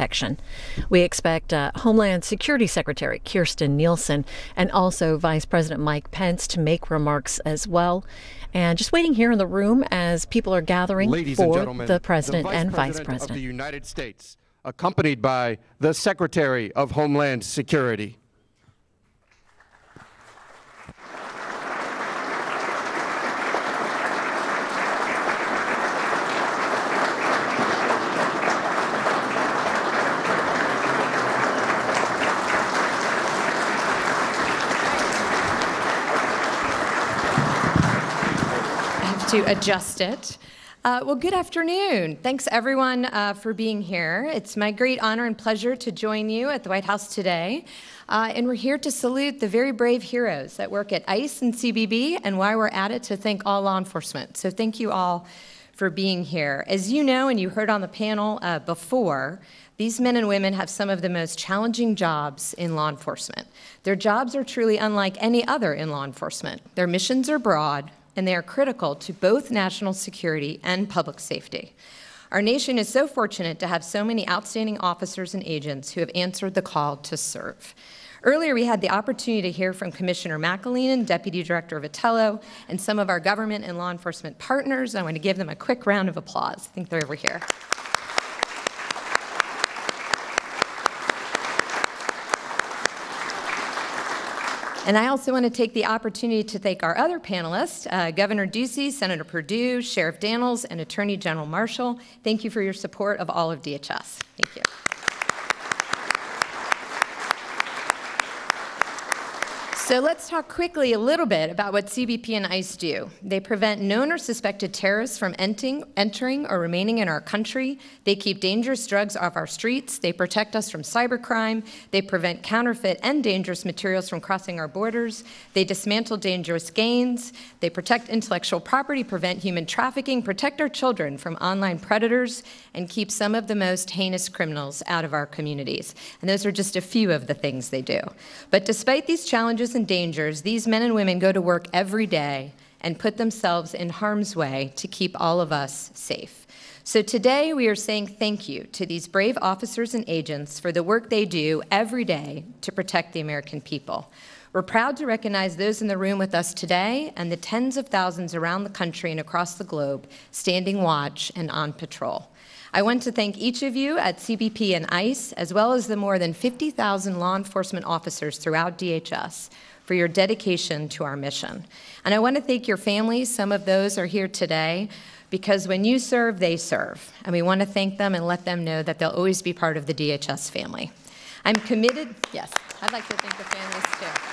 protection. We expect Homeland Security Secretary Kirstjen Nielsen and also Vice President Mike Pence to make remarks as well. And just waiting here in the room as people are gathering for the President and Vice President of the United States, accompanied by the Secretary of Homeland Security. To adjust it. Well, good afternoon. Thanks, everyone, for being here. It's my great honor and pleasure to join you at the White House today. And we're here to salute the very brave heroes that work at ICE and CBP, and while we're at it, to thank all law enforcement. So thank you all for being here. As you know, and you heard on the panel before, these men and women have some of the most challenging jobs in law enforcement. Their jobs are truly unlike any other in law enforcement. Their missions are broad, and they are critical to both national security and public safety. Our nation is so fortunate to have so many outstanding officers and agents who have answered the call to serve. Earlier, we had the opportunity to hear from Commissioner McAleenan, Deputy Director Vitello, and some of our government and law enforcement partners. I want to give them a quick round of applause. I think they're over here. And I also want to take the opportunity to thank our other panelists, Governor Ducey, Senator Perdue, Sheriff Daniels, and Attorney General Marshall. Thank you for your support of all of DHS. Thank you. So let's talk quickly a little bit about what CBP and ICE do. They prevent known or suspected terrorists from entering or remaining in our country. They keep dangerous drugs off our streets. They protect us from cybercrime. They prevent counterfeit and dangerous materials from crossing our borders. They dismantle dangerous gangs. They protect intellectual property, prevent human trafficking, protect our children from online predators, and keep some of the most heinous criminals out of our communities. And those are just a few of the things they do. But despite these challenges and dangers, these men and women go to work every day and put themselves in harm's way to keep all of us safe. So today we are saying thank you to these brave officers and agents for the work they do every day to protect the American people. We're proud to recognize those in the room with us today and the tens of thousands around the country and across the globe standing watch and on patrol. I want to thank each of you at CBP and ICE, as well as the more than 50,000 law enforcement officers throughout DHS, for your dedication to our mission. And I want to thank your families. Some of those are here today, because when you serve, they serve. And we want to thank them and let them know that they'll always be part of the DHS family. I'm committed, yes, I'd like to thank the families too.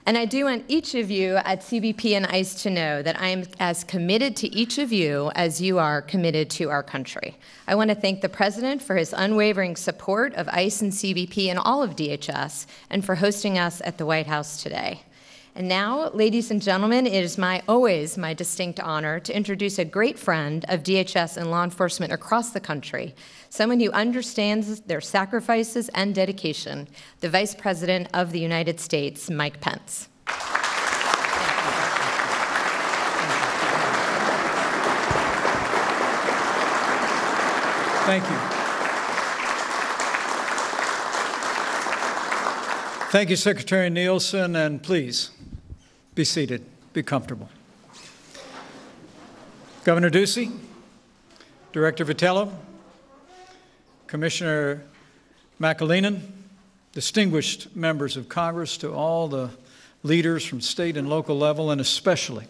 And I do want each of you at CBP and ICE to know that I am as committed to each of you as you are committed to our country. I want to thank the President for his unwavering support of ICE and CBP and all of DHS, and for hosting us at the White House today. And now, ladies and gentlemen, it is always my distinct honor to introduce a great friend of DHS and law enforcement across the country, someone who understands their sacrifices and dedication, the Vice President of the United States, Mike Pence. Thank you. Thank you, Secretary Nielsen, and please be seated, be comfortable. Governor Ducey, Director Vitello, Commissioner McAleenan, distinguished members of Congress, to all the leaders from state and local level, and especially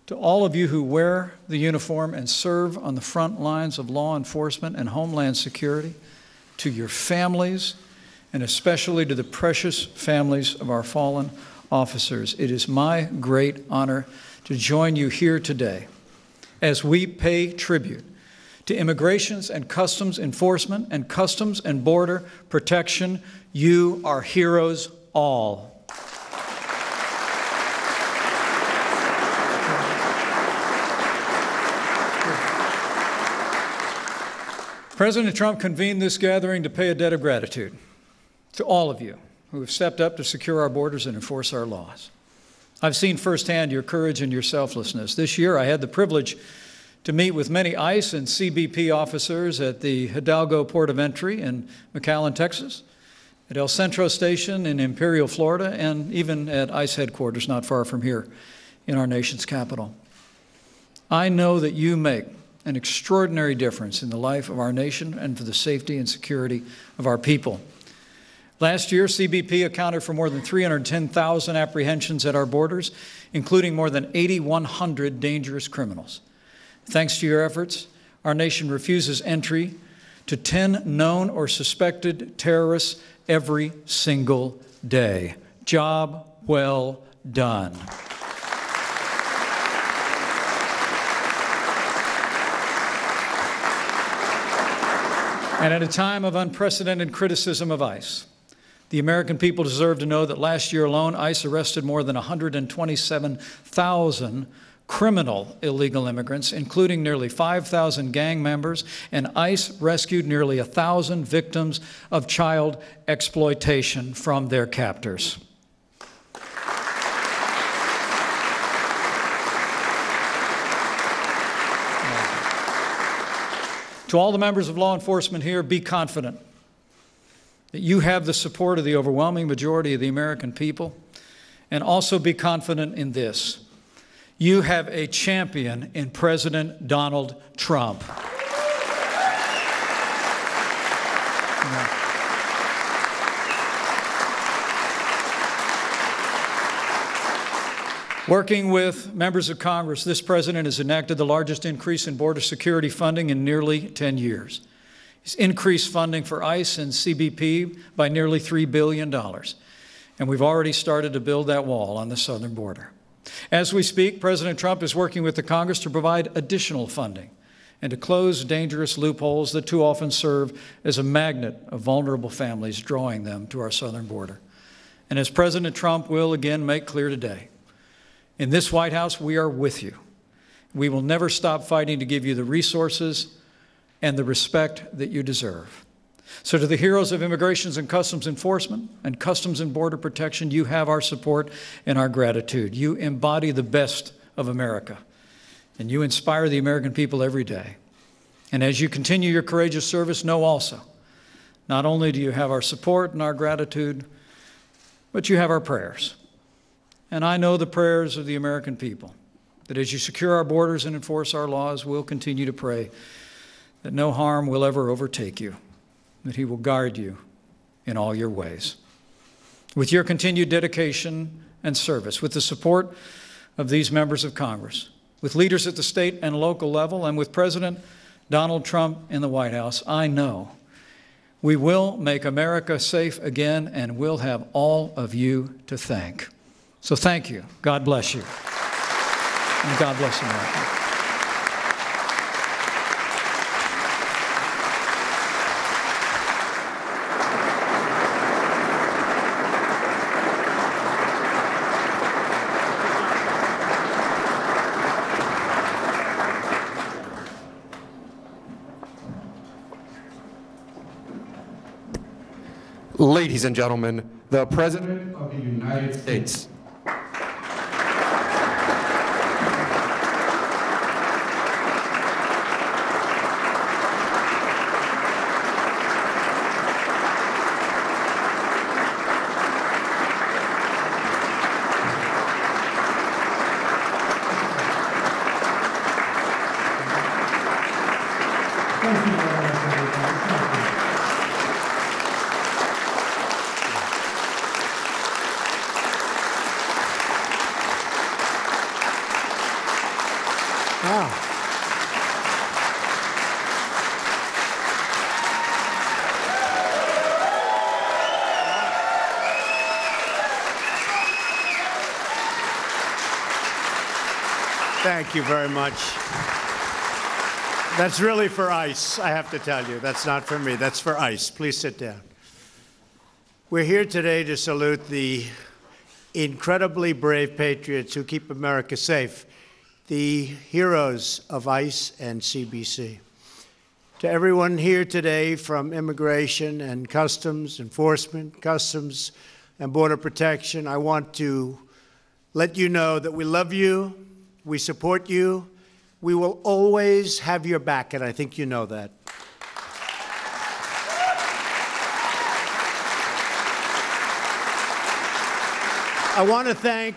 to all of you who wear the uniform and serve on the front lines of law enforcement and homeland security, to your families, and especially to the precious families of our fallen officers. It is my great honor to join you here today as we pay tribute to immigrations and customs enforcement and customs and border protection. You are heroes all. President Trump convened this gathering to pay a debt of gratitude to all of you who have stepped up to secure our borders and enforce our laws. I've seen firsthand your courage and your selflessness. This year, I had the privilege to meet with many ICE and CBP officers at the Hidalgo Port of Entry in McAllen, Texas, at El Centro Station in Imperial, Florida, and even at ICE headquarters not far from here in our nation's capital. I know that you make an extraordinary difference in the life of our nation and for the safety and security of our people. Last year, CBP accounted for more than 310,000 apprehensions at our borders, including more than 8,100 dangerous criminals. Thanks to your efforts, our nation refuses entry to 10 known or suspected terrorists every single day. Job well done. And at a time of unprecedented criticism of ICE, the American people deserve to know that last year alone, ICE arrested more than 127,000 criminal illegal immigrants, including nearly 5,000 gang members, and ICE rescued nearly 1,000 victims of child exploitation from their captors. To all the members of law enforcement here, be confident that you have the support of the overwhelming majority of the American people, and also be confident in this. You have a champion in President Donald Trump. Working with members of Congress, this president has enacted the largest increase in border security funding in nearly 10 years. He's increased funding for ICE and CBP by nearly $3 billion. And we've already started to build that wall on the southern border. As we speak, President Trump is working with the Congress to provide additional funding and to close dangerous loopholes that too often serve as a magnet of vulnerable families, drawing them to our southern border. And as President Trump will again make clear today, in this White House, we are with you. We will never stop fighting to give you the resources and the respect that you deserve. So to the heroes of Immigrations and Customs Enforcement and Customs and Border Protection, you have our support and our gratitude. You embody the best of America, and you inspire the American people every day. And as you continue your courageous service, know also, not only do you have our support and our gratitude, but you have our prayers. And I know the prayers of the American people, that as you secure our borders and enforce our laws, we'll continue to pray that no harm will ever overtake you, that He will guard you in all your ways. With your continued dedication and service, with the support of these members of Congress, with leaders at the state and local level, and with President Donald Trump in the White House, I know we will make America safe again, and we'll have all of you to thank. So thank you. God bless you. And God bless America. Ladies and gentlemen, the President of the United States. Thank you very much. That's really for ICE, I have to tell you. That's not for me. That's for ICE. Please sit down. We're here today to salute the incredibly brave patriots who keep America safe, the heroes of ICE and CBC. To everyone here today from Immigration and Customs Enforcement, Customs and Border Protection, I want to let you know that we love you, we support you, we will always have your back, and I think you know that. I want to thank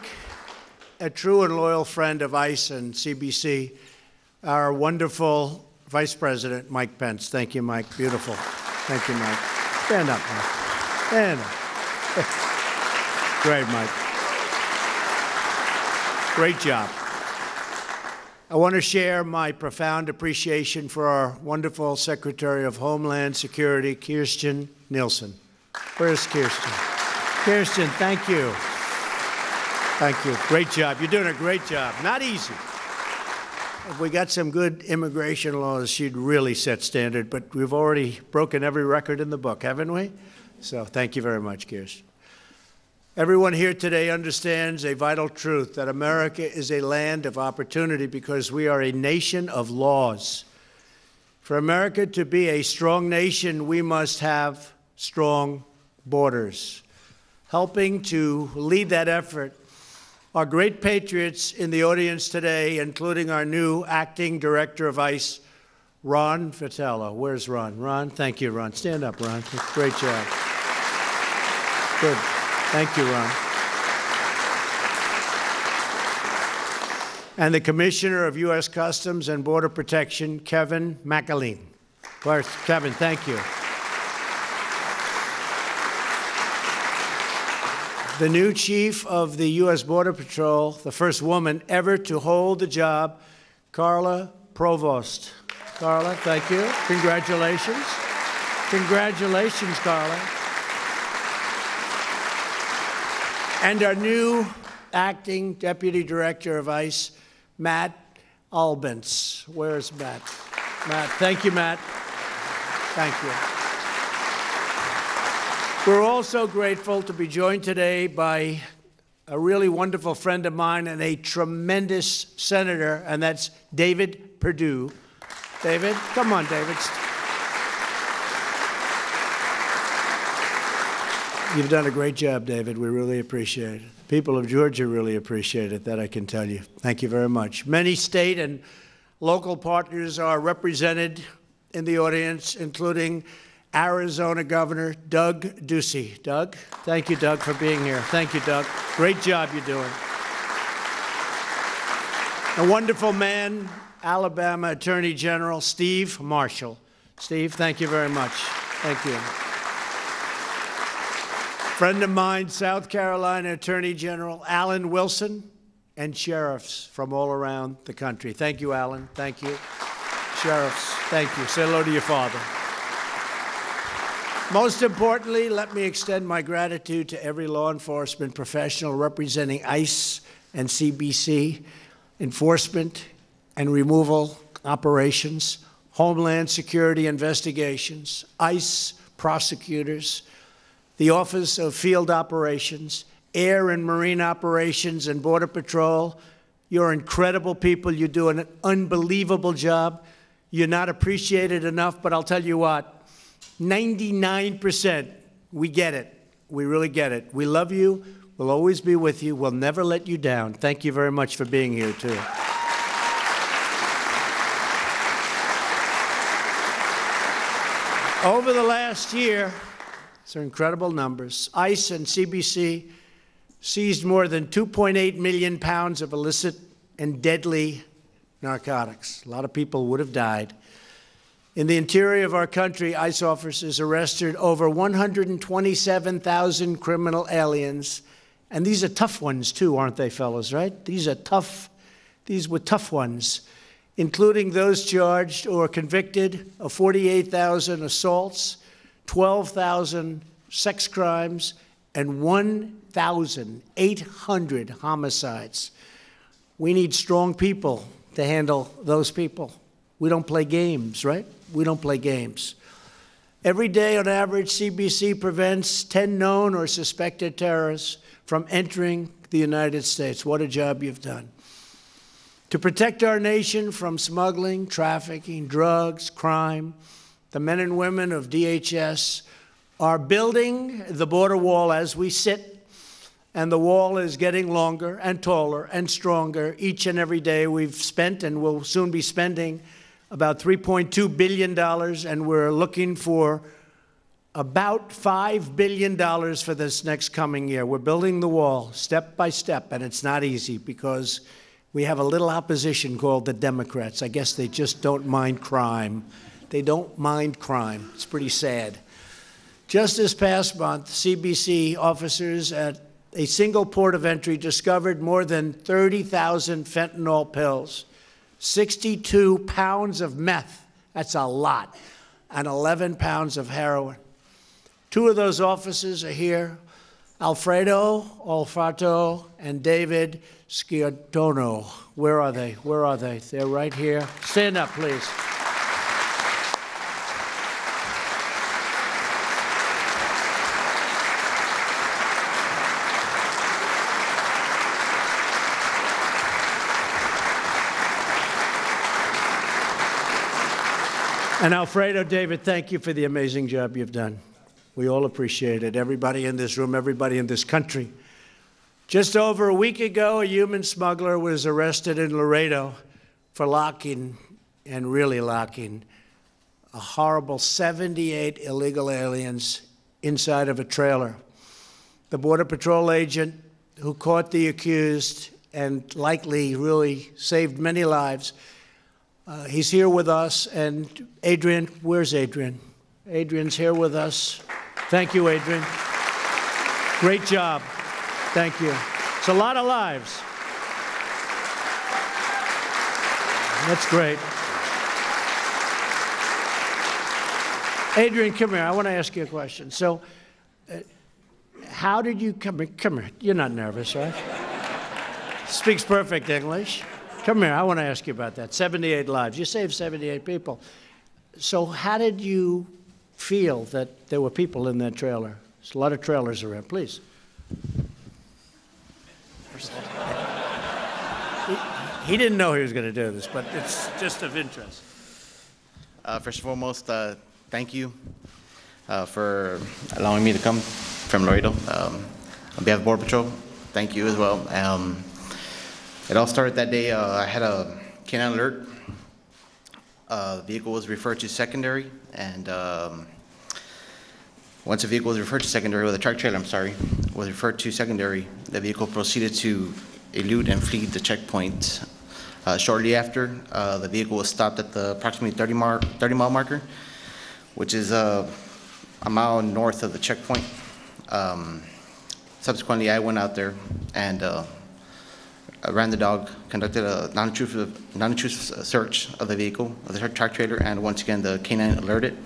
a true and loyal friend of ICE and CBC, our wonderful Vice President, Mike Pence. Thank you, Mike. Beautiful. Thank you, Mike. Stand up, Mike. Stand up. Great, Mike. Great job. I want to share my profound appreciation for our wonderful Secretary of Homeland Security, Kirstjen Nielsen. Where's Kirstjen? Kirstjen, thank you. Thank you. Great job. You're doing a great job. Not easy. If we got some good immigration laws, she'd really set standard, but we've already broken every record in the book, haven't we? So thank you very much, Kirstjen. Everyone here today understands a vital truth, that America is a land of opportunity because we are a nation of laws. For America to be a strong nation, we must have strong borders. Helping to lead that effort are great patriots in the audience today, including our new acting director of ICE, Ron Vitello. Where's Ron? Ron, thank you, Ron. Stand up, Ron. Great job. Good. Thank you, Ron. And the Commissioner of U.S. Customs and Border Protection, Kevin McAleen. Where's Kevin? Thank you. The new chief of the U.S. Border Patrol, the first woman ever to hold the job, Carla Provost. Carla, thank you. Congratulations. Congratulations, Carla. And our new acting deputy director of ICE, Matt Albence. Where's Matt? Matt, thank you, Matt. Thank you. We're also grateful to be joined today by a really wonderful friend of mine and a tremendous senator, and that's David Perdue. David, come on, David. You've done a great job, David. We really appreciate it. People of Georgia really appreciate it, that I can tell you. Thank you very much. Many state and local partners are represented in the audience, including Arizona Governor Doug Ducey. Doug, thank you, Doug, for being here. Thank you, Doug. Great job you're doing. A wonderful man, Alabama Attorney General Steve Marshall. Steve, thank you very much. Thank you. Friend of mine, South Carolina Attorney General Alan Wilson, and sheriffs from all around the country. Thank you, Alan. Thank you. Sheriffs, thank you. Say hello to your father. Most importantly, let me extend my gratitude to every law enforcement professional representing ICE and CBC, enforcement and removal operations, Homeland Security investigations, ICE prosecutors, the Office of Field Operations, Air and Marine Operations, and Border Patrol. You're incredible people. You're doing an unbelievable job. You're not appreciated enough, but I'll tell you what, 99%, we get it. We really get it. We love you. We'll always be with you. We'll never let you down. Thank you very much for being here, too. Over the last year, these are incredible numbers, ICE and CBC seized more than 2.8 million pounds of illicit and deadly narcotics. A lot of people would have died. In the interior of our country, ICE officers arrested over 127,000 criminal aliens. And these are tough ones, too, aren't they, fellas, right? These were tough ones, including those charged or convicted of 48,000 assaults, 12,000 sex crimes, and 1,800 homicides. We need strong people to handle those people. We don't play games, right? We don't play games. Every day, on average, CBC prevents 10 known or suspected terrorists from entering the United States. What a job you've done. To protect our nation from smuggling, trafficking, drugs, crime, the men and women of DHS are building the border wall as we sit And the wall is getting longer and taller and stronger each and every day. We've spent and will soon be spending about $3.2 billion, and we're looking for about $5 billion for this next coming year. We're building the wall step by step, and it's not easy because we have a little opposition called the Democrats. I guess they just don't mind crime. They don't mind crime. It's pretty sad. Just this past month, CBC officers at a single port of entry discovered more than 30,000 fentanyl pills, 62 pounds of meth, that's a lot, and 11 pounds of heroin. Two of those officers are here, Alfredo Olfato and David Sciordono. Where are they? Where are they? They're right here. Stand up, please. And Alfredo, David, thank you for the amazing job you've done. We all appreciate it. Everybody in this room, everybody in this country. Just over a week ago, a human smuggler was arrested in Laredo for locking, and really locking, a horrible 78 illegal aliens inside of a trailer. The Border Patrol agent who caught the accused and likely really saved many lives, he's here with us. And Adrian, where's Adrian? Adrian's here with us. Thank you, Adrian. Great job. Thank you. It's a lot of lives. That's great. Adrian, come here. I want to ask you a question. So, how did you come here? You're not nervous, right? Speaks perfect English. Come here. I want to ask you about that. 78 lives. You saved 78 people. So, how did you feel that there were people in that trailer? There's a lot of trailers around. Please. He didn't know he was going to do this, but it's just of interest. First and foremost, thank you for allowing me to come from Laredo. On behalf of Border Patrol, thank you as well. It all started that day. I had a canine alert. The vehicle was referred to secondary, and once the vehicle was referred to secondary, or the truck trailer, I'm sorry, was referred to secondary, the vehicle proceeded to elude and flee the checkpoint. Shortly after, the vehicle was stopped at the approximately 30-mile marker, which is a mile north of the checkpoint. Subsequently, I went out there and ran the dog, conducted a non-intrusive search of the vehicle, of the truck trailer, and once again, the canine alerted.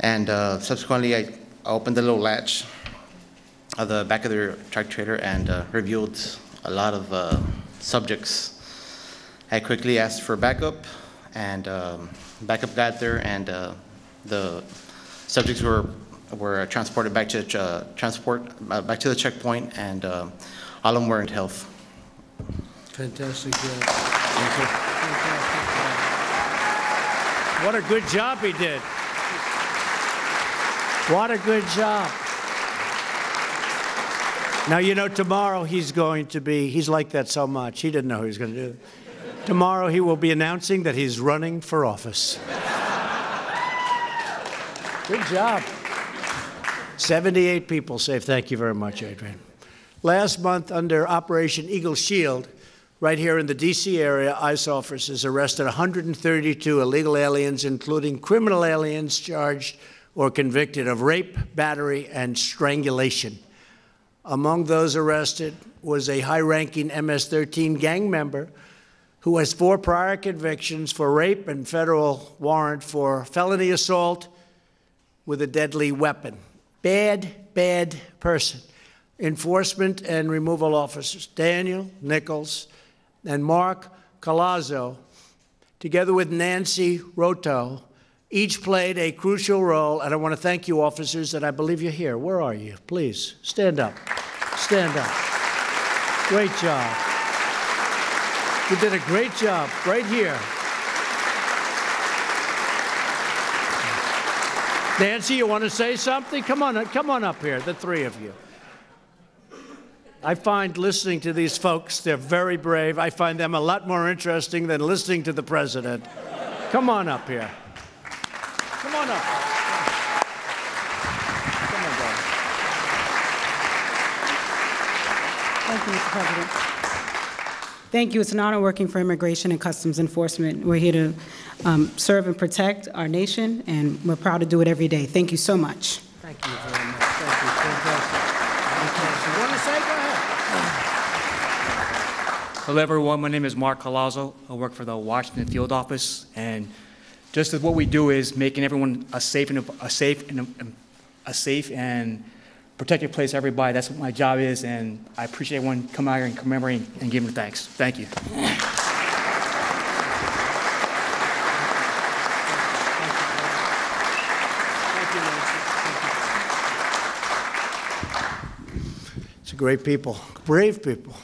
And subsequently, I opened the little latch of the back of the truck trailer and revealed a lot of subjects. I quickly asked for backup, and backup got there, and the subjects were transported back to back to the checkpoint, and all of them were in health. Fantastic job. Thank you. Fantastic job. What a good job he did. What a good job. Now, you know, tomorrow he's like that so much, he didn't know he was going to do it. Tomorrow he will be announcing that he's running for office. Good job. 78 people saved. Thank you very much, Adrian. Last month, under Operation Eagle Shield, right here in the D.C. area, ICE officers arrested 132 illegal aliens, including criminal aliens charged or convicted of rape, battery, and strangulation. Among those arrested was a high-ranking MS-13 gang member who has 4 prior convictions for rape and federal warrant for felony assault with a deadly weapon. Bad, bad person. Enforcement and removal officers Daniel Nichols and Mark Colazzo, together with Nancy Roto, each played a crucial role, and I want to thank you, officers, and I believe you're here. Where are you? Please, stand up. Stand up. Great job. You did a great job right here. Nancy, you want to say something? Come on up here, the three of you. I find listening to these folks, they're very brave. I find them a lot more interesting than listening to the president. Come on up here. Come on up. Come on, brother. Thank you, Mr. President. Thank you. It's an honor working for Immigration and Customs Enforcement. We're here to serve and protect our nation, and we're proud to do it every day. Thank you so much. Thank you very much. Thank you. Fantastic. You want to say? Go ahead. Hello, everyone. My name is Mark Colazzo. I work for the Washington Field Office, and just as what we do is making everyone a safe and protected place for everybody. That's what my job is, and I appreciate everyone coming out here and commemorating and giving thanks. Thank you. It's great people, brave people.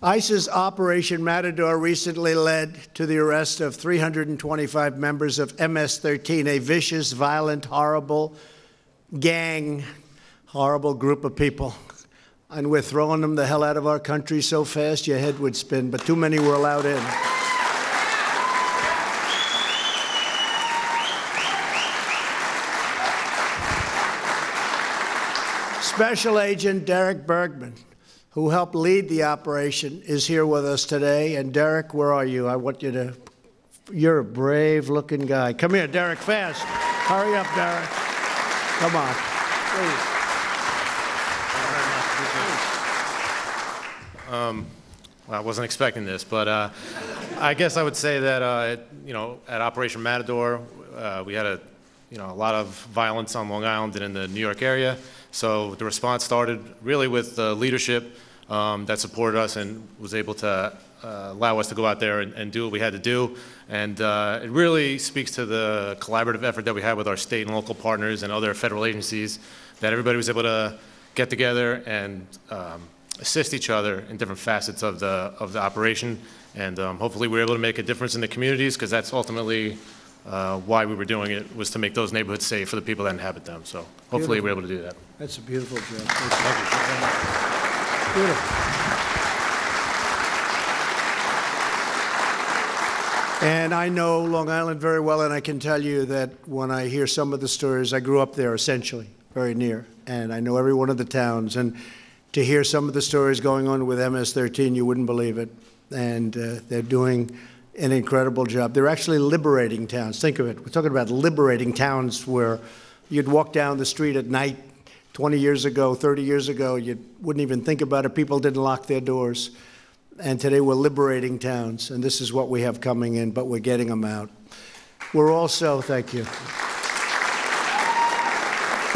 ICE's Operation Matador recently led to the arrest of 325 members of MS-13, a vicious, violent, horrible gang, horrible group of people. And we're throwing them the hell out of our country so fast your head would spin, but too many were allowed in. Special Agent Derek Bergman, who helped lead the operation, is here with us today. And Derek, where are you? I want you to, you're a brave-looking guy. Come here, Derek, fast. Hurry up, Derek. Come on, please. Well, I wasn't expecting this, but I guess I would say that, you know, at Operation Matador, we had a lot of violence on Long Island and in the New York area. So the response started really with the leadership that supported us and was able to allow us to go out there and do what we had to do. And it really speaks to the collaborative effort that we had with our state and local partners and other federal agencies, that everybody was able to get together and assist each other in different facets of the operation. And hopefully we were able to make a difference in the communities, because that's ultimately why we were doing it, was to make those neighborhoods safe for the people that inhabit them. So hopefully we're able to do that. That's a beautiful job. Thank you. Beautiful. And I know Long Island very well, and I can tell you that when I hear some of the stories, I grew up there essentially, very near, and I know every one of the towns. And to hear some of the stories going on with MS-13, you wouldn't believe it. And they're doing an incredible job. They're actually liberating towns. Think of it. We're talking about liberating towns where you'd walk down the street at night 20 years ago, 30 years ago, you wouldn't even think about it. People didn't lock their doors. And today we're liberating towns, and this is what we have coming in, but we're getting them out. We're also, thank you.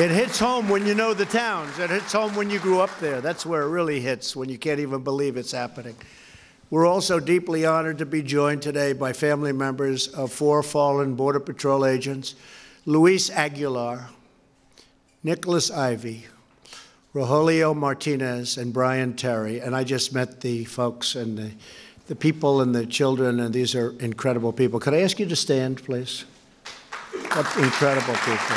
It hits home when you know the towns. It hits home when you grew up there. That's where it really hits, when you can't even believe it's happening. We're also deeply honored to be joined today by family members of 4 fallen Border Patrol agents, Luis Aguilar, Nicholas Ivey, Rogelio Martinez, and Brian Terry. And I just met the folks and the people and the children, and these are incredible people. Could I ask you to stand, please? What incredible people.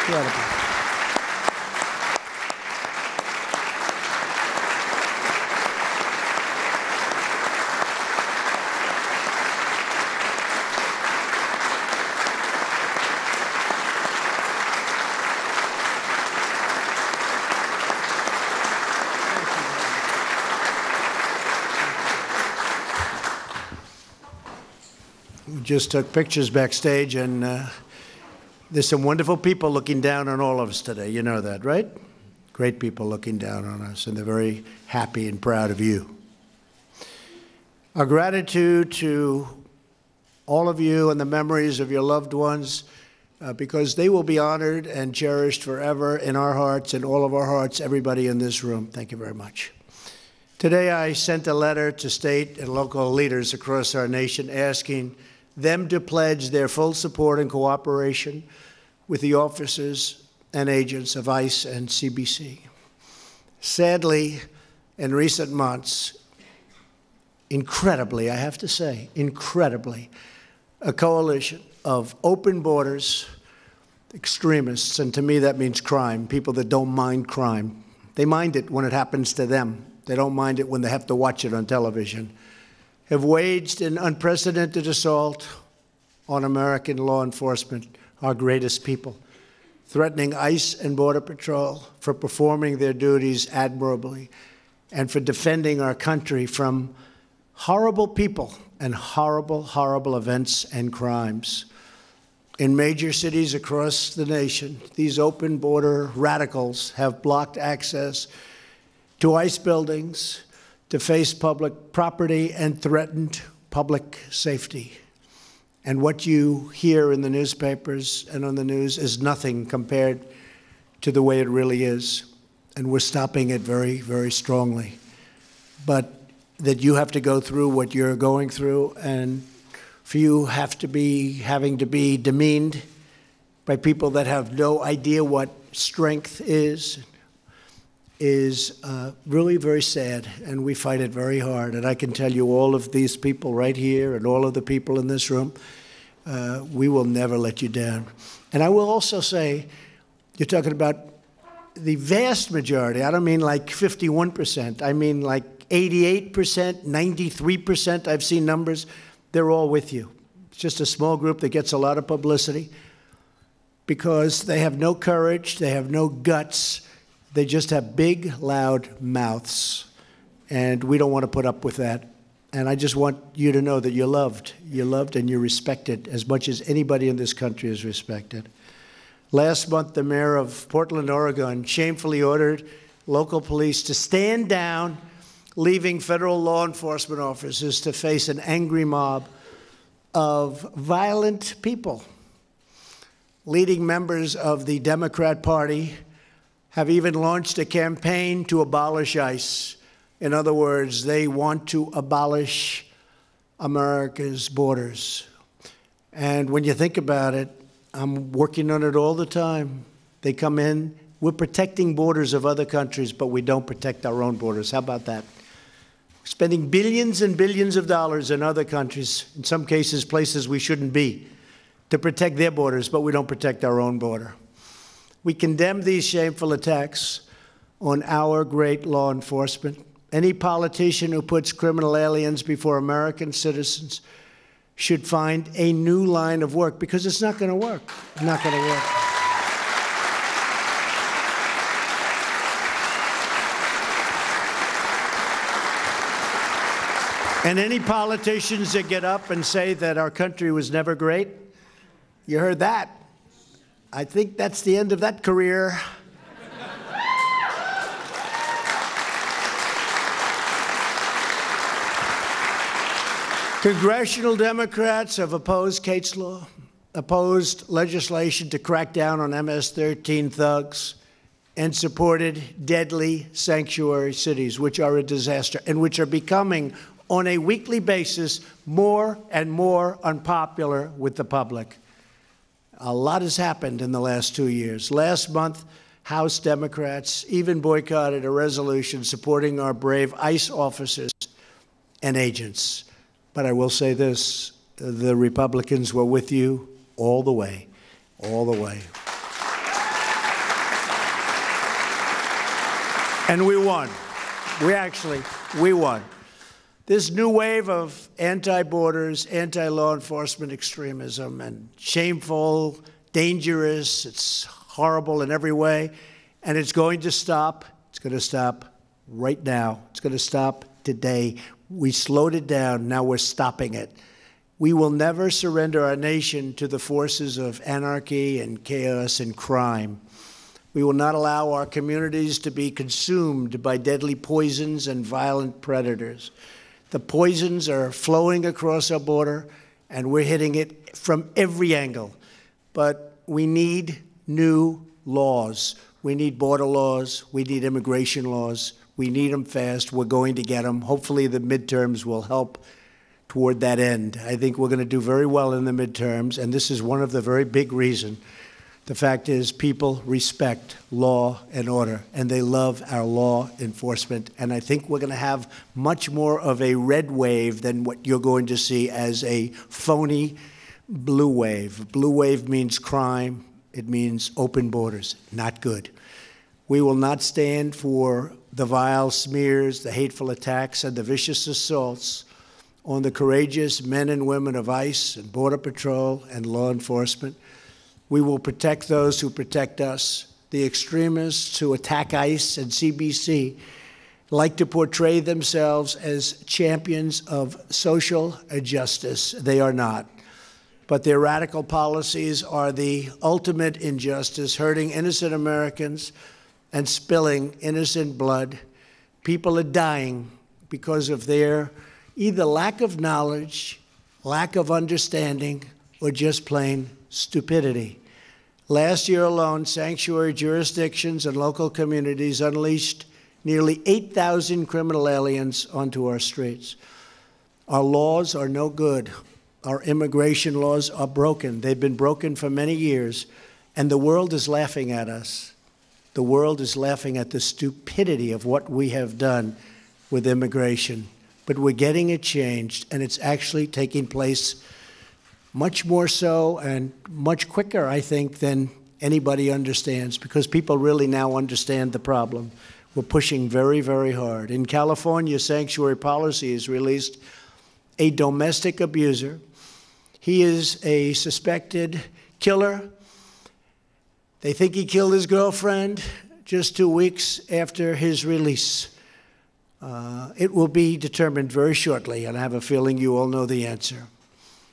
Incredible. Just took pictures backstage, and there's some wonderful people looking down on all of us today. You know that, right? Great people looking down on us, and they're very happy and proud of you. Our gratitude to all of you and the memories of your loved ones, because they will be honored and cherished forever in our hearts, in all of our hearts, everybody in this room. Thank you very much. Today I sent a letter to state and local leaders across our nation asking them to pledge their full support and cooperation with the officers and agents of ICE and CBC. Sadly, in recent months, incredibly, I have to say, incredibly, a coalition of open borders extremists, and to me that means crime, people that don't mind crime. They mind it when it happens to them. They don't mind it when they have to watch it on television. Have waged an unprecedented assault on American law enforcement, our greatest people, threatening ICE and Border Patrol for performing their duties admirably and for defending our country from horrible people and horrible, horrible events and crimes. In major cities across the nation, these open border radicals have blocked access to ICE buildings, to face public property, and threatened public safety. And what you hear in the newspapers and on the news is nothing compared to the way it really is. And we're stopping it very, very strongly. But that you have to go through what you're going through, and for you having to be demeaned by people that have no idea what strength is really very sad, and we fight it very hard. And I can tell you, all of these people right here and all of the people in this room, we will never let you down. And I will also say, you're talking about the vast majority. I don't mean like 51%. I mean like 88%, 93%. I've seen numbers. They're all with you. It's just a small group that gets a lot of publicity because they have no courage, they have no guts. They just have big, loud mouths, and we don't want to put up with that. And I just want you to know that you're loved. You're loved and you're respected as much as anybody in this country is respected. Last month, the mayor of Portland, Oregon, shamefully ordered local police to stand down, leaving federal law enforcement officers to face an angry mob of violent people. Leading members of the Democrat Party have even launched a campaign to abolish ICE. In other words, they want to abolish America's borders. And when you think about it, I'm working on it all the time. They come in, we're protecting borders of other countries, but we don't protect our own borders. How about that? Spending billions and billions of dollars in other countries, in some cases places we shouldn't be, to protect their borders, but we don't protect our own border. We condemn these shameful attacks on our great law enforcement. Any politician who puts criminal aliens before American citizens should find a new line of work, because it's not going to work. It's not going to work. And any politicians that get up and say that our country was never great, you heard that. I think that's the end of that career. Congressional Democrats have opposed Kate's Law, opposed legislation to crack down on MS-13 thugs, and supported deadly sanctuary cities, which are a disaster and which are becoming, on a weekly basis, more and more unpopular with the public. A lot has happened in the last 2 years. Last month, House Democrats even boycotted a resolution supporting our brave ICE officers and agents. But I will say this, the Republicans were with you all the way, all the way. And we won. We won. This new wave of anti-borders, anti-law enforcement extremism, and shameful, dangerous, it's horrible in every way, and it's going to stop. It's going to stop right now. It's going to stop today. We slowed it down. Now we're stopping it. We will never surrender our nation to the forces of anarchy and chaos and crime. We will not allow our communities to be consumed by deadly poisons and violent predators. The poisons are flowing across our border, and we're hitting it from every angle. But we need new laws. We need border laws. We need immigration laws. We need them fast. We're going to get them. Hopefully the midterms will help toward that end. I think we're going to do very well in the midterms, and this is one of the very big reasons. The fact is, people respect law and order, and they love our law enforcement. And I think we're going to have much more of a red wave than what you're going to see as a phony blue wave. Blue wave means crime. It means open borders. Not good. We will not stand for the vile smears, the hateful attacks, and the vicious assaults on the courageous men and women of ICE and Border Patrol and law enforcement. We will protect those who protect us. The extremists who attack ICE and CBC like to portray themselves as champions of social justice. They are not. But their radical policies are the ultimate injustice, hurting innocent Americans and spilling innocent blood. People are dying because of their either lack of knowledge, lack of understanding, or just plain stupidity. Last year alone, sanctuary jurisdictions and local communities unleashed nearly 8,000 criminal aliens onto our streets. Our laws are no good. Our immigration laws are broken. They've been broken for many years, and the world is laughing at us. The world is laughing at the stupidity of what we have done with immigration. But we're getting it changed, and it's actually taking place much more so and much quicker, I think, than anybody understands, because people really now understand the problem. We're pushing very, very hard. In California, Sanctuary Policy has released a domestic abuser. He is a suspected killer. They think he killed his girlfriend just 2 weeks after his release. It will be determined very shortly, and I have a feeling you all know the answer.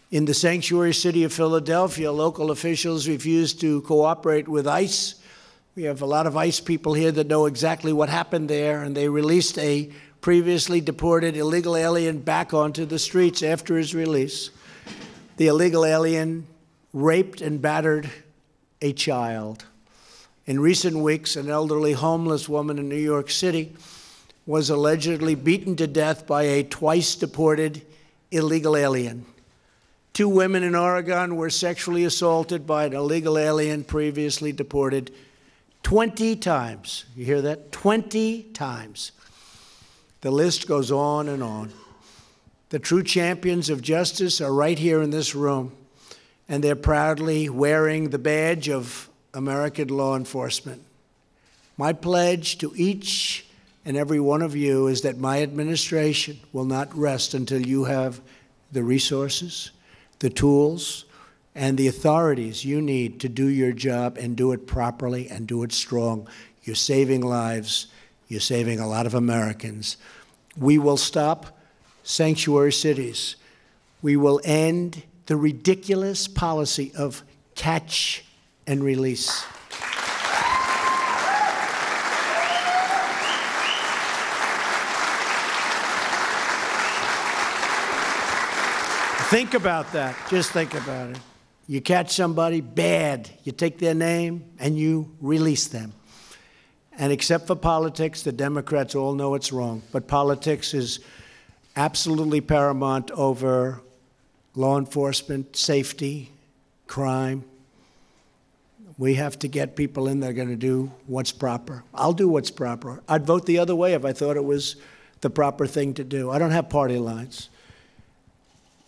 In the sanctuary city of Philadelphia, local officials refused to cooperate with ICE. We have a lot of ICE people here that know exactly what happened there, and they released a previously deported illegal alien back onto the streets after his release. The illegal alien raped and battered a child. In recent weeks, an elderly homeless woman in New York City was allegedly beaten to death by a twice-deported illegal alien. 2 women in Oregon were sexually assaulted by an illegal alien previously deported 20 times. You hear that? 20 times. The list goes on and on. The true champions of justice are right here in this room, and they're proudly wearing the badge of American law enforcement. My pledge to each and every one of you is that my administration will not rest until you have the resources, the tools, and the authorities you need to do your job and do it properly and do it strong. You're saving lives. You're saving a lot of Americans. We will stop sanctuary cities. We will end the ridiculous policy of catch and release. Think about that. Just think about it. You catch somebody bad, you take their name, and you release them. And except for politics, the Democrats all know it's wrong. But politics is absolutely paramount over law enforcement, safety, crime. We have to get people in that are going to do what's proper. I'll do what's proper. I'd vote the other way if I thought it was the proper thing to do. I don't have party lines.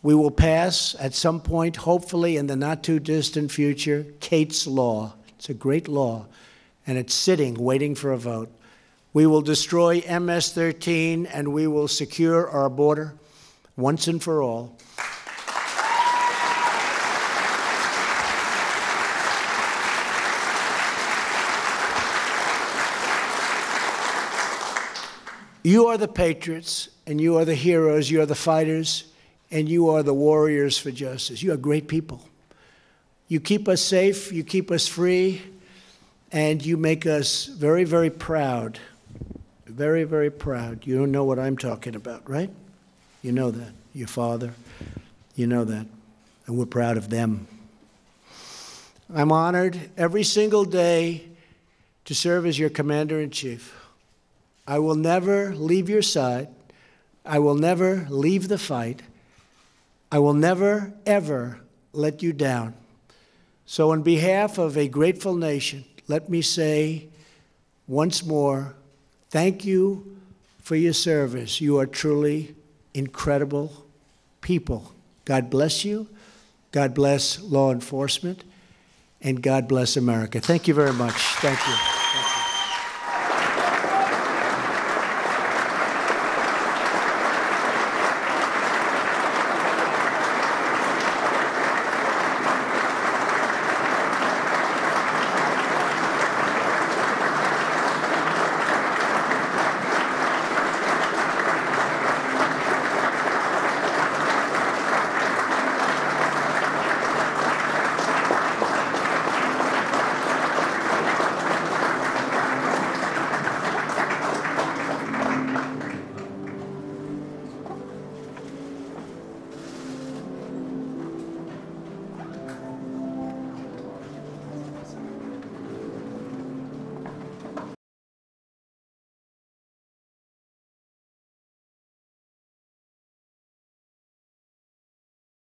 We will pass at some point, hopefully in the not-too-distant future, Kate's Law. It's a great law, and it's sitting, waiting for a vote. We will destroy MS-13, and we will secure our border once and for all. You are the patriots, and you are the heroes, you are the fighters, and you are the warriors for justice. You are great people. You keep us safe, you keep us free, and you make us very, very proud. Very, very proud. You don't know what I'm talking about, right? You know that. Your father, you know that. And we're proud of them. I'm honored every single day to serve as your commander-in-chief. I will never leave your side. I will never leave the fight. I will never, ever let you down. So on behalf of a grateful nation, let me say once more, thank you for your service. You are truly incredible people. God bless you. God bless law enforcement. And God bless America. Thank you very much. Thank you.